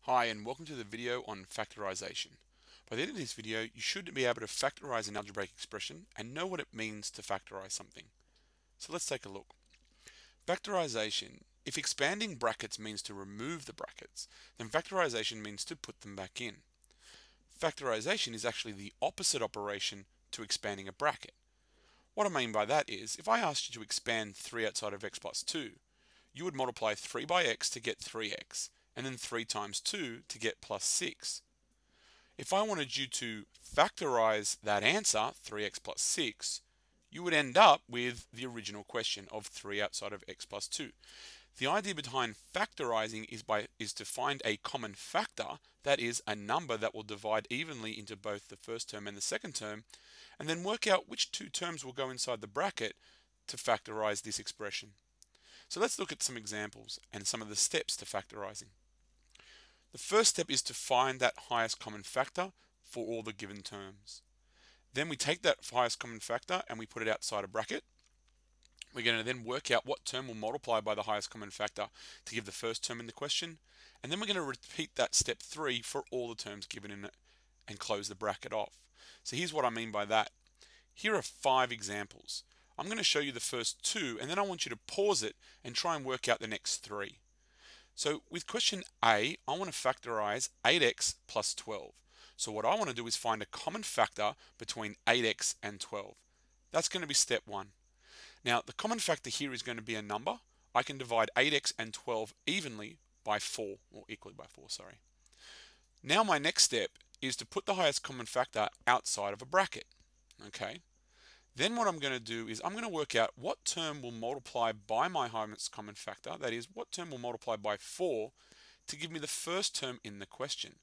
Hi and welcome to the video on factorization. By the end of this video, you should be able to factorize an algebraic expression and know what it means to factorize something. So let's take a look. Factorization. If expanding brackets means to remove the brackets, then factorization means to put them back in. Factorization is actually the opposite operation to expanding a bracket. What I mean by that is, if I asked you to expand 3 outside of x plus 2, you would multiply 3 by x to get 3x, and then 3 times 2 to get plus 6. If I wanted you to factorize that answer, 3x plus 6, you would end up with the original question of 3 outside of x plus 2. The idea behind factorizing is to find a common factor, that is, a number that will divide evenly into both the first term and the second term, and then work out which two terms will go inside the bracket to factorize this expression. So let's look at some examples and some of the steps to factorizing. The first step is to find that highest common factor for all the given terms. Then we take that highest common factor and we put it outside a bracket. We're going to then work out what term will multiply by the highest common factor to give the first term in the question. And then we're going to repeat that step 3 for all the terms given in it and close the bracket off. So here's what I mean by that. Here are 5 examples. I'm going to show you the first 2 and then I want you to pause it and try and work out the next 3. So with question A, I want to factorize 8x plus 12. So what I want to do is find a common factor between 8x and 12. That's going to be step 1. Now the common factor here is going to be a number. I can divide 8x and 12 evenly by 4, or equally by 4, sorry. Now my next step is to put the highest common factor outside of a bracket. Okay. Then what I'm going to do is I'm going to work out what term will multiply by my highest common factor, that is, what term will multiply by 4 to give me the first term in the question.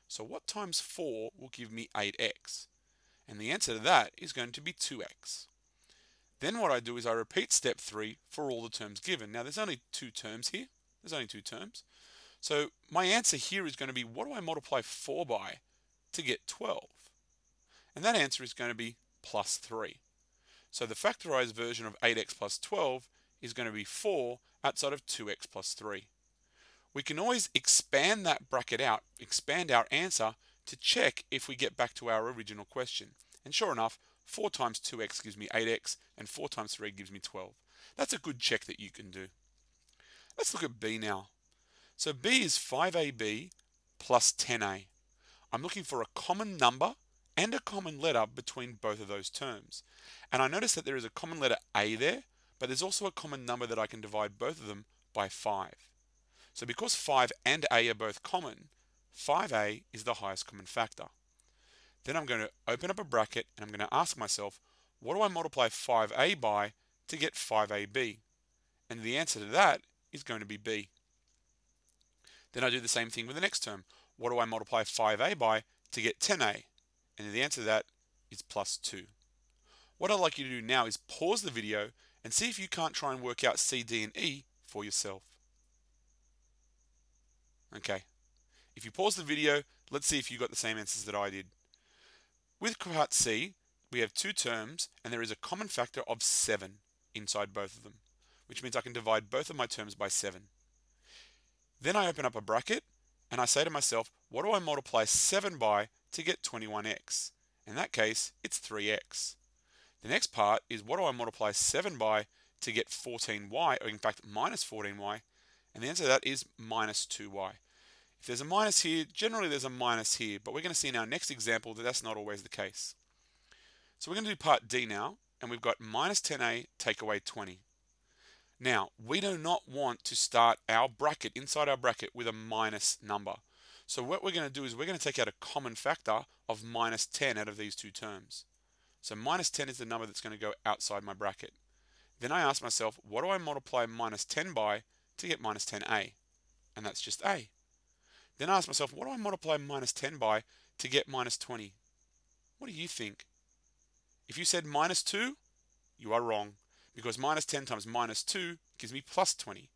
So what times 4 will give me 8x? And the answer to that is going to be 2x. Then what I do is I repeat step 3 for all the terms given. Now there's only 2 terms here. There's only 2 terms. So my answer here is going to be, what do I multiply 4 by to get 12? And that answer is going to be plus 3. So the factorized version of 8x plus 12 is going to be 4 outside of 2x plus 3. We can always expand that bracket out, expand our answer to check if we get back to our original question. And sure enough, 4 times 2x gives me 8x and 4 times 3 gives me 12. That's a good check that you can do. Let's look at B now. So B is 5ab plus 10a. I'm looking for a common number and a common letter between both of those terms. And I notice that there is a common letter a there, but there's also a common number that I can divide both of them by 5. So because 5 and a are both common, 5a is the highest common factor. Then I'm going to open up a bracket and I'm going to ask myself, what do I multiply 5a by to get 5ab? And the answer to that is going to be b. Then I do the same thing with the next term. What do I multiply 5a by to get 10a? And the answer to that is plus 2. What I'd like you to do now is pause the video and see if you can't try and work out C, D, and E for yourself. Okay. If you pause the video, let's see if you got the same answers that I did. With part C, we have 2 terms and there is a common factor of 7 inside both of them, which means I can divide both of my terms by 7. Then I open up a bracket and I say to myself, what do I multiply 7 by to get 21x? In that case, it's 3x. The next part is, what do I multiply 7 by to get 14y, or in fact minus 14y? And the answer to that is minus 2y. If there's a minus here, generally there's a minus here, but we're going to see in our next example that that's not always the case. So we're going to do part D now, and we've got minus 10a take away 20. Now, we do not want to start our bracket, inside our bracket, with a minus number. So what we're going to do is we're going to take out a common factor of minus 10 out of these 2 terms. So minus 10 is the number that's going to go outside my bracket. Then I ask myself, what do I multiply minus 10 by to get minus 10a? And that's just a. Then I ask myself, what do I multiply minus 10 by to get minus 20? What do you think? If you said minus 2, you are wrong, because minus 10 times minus 2 gives me plus 20.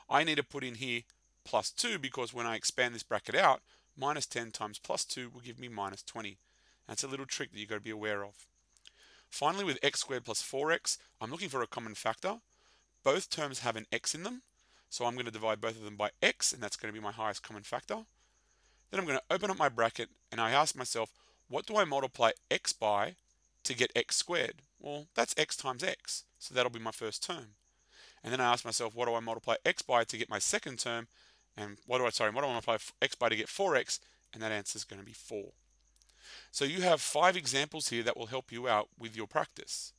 I need to put in here plus 2 because when I expand this bracket out, minus 10 times plus 2 will give me minus 20. That's a little trick that you've got to be aware of. Finally, with x squared plus 4x, I'm looking for a common factor. Both terms have an x in them, so I'm going to divide both of them by x, and that's going to be my highest common factor. Then I'm going to open up my bracket and I ask myself, what do I multiply x by to get x squared? Well, that's x times x, so that'll be my first term. And then I ask myself, what do I multiply x by to get my second term? And what do I multiply x by to get 4x? And that answer is going to be 4. So you have 5 examples here that will help you out with your practice.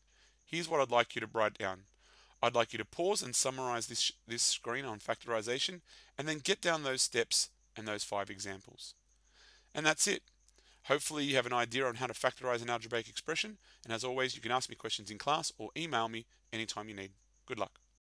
Here's what I'd like you to write down. I'd like you to pause and summarize this screen on factorization, and then get down those steps and those 5 examples. And that's it. Hopefully you have an idea on how to factorize an algebraic expression, and as always, you can ask me questions in class or email me anytime you need. Good luck.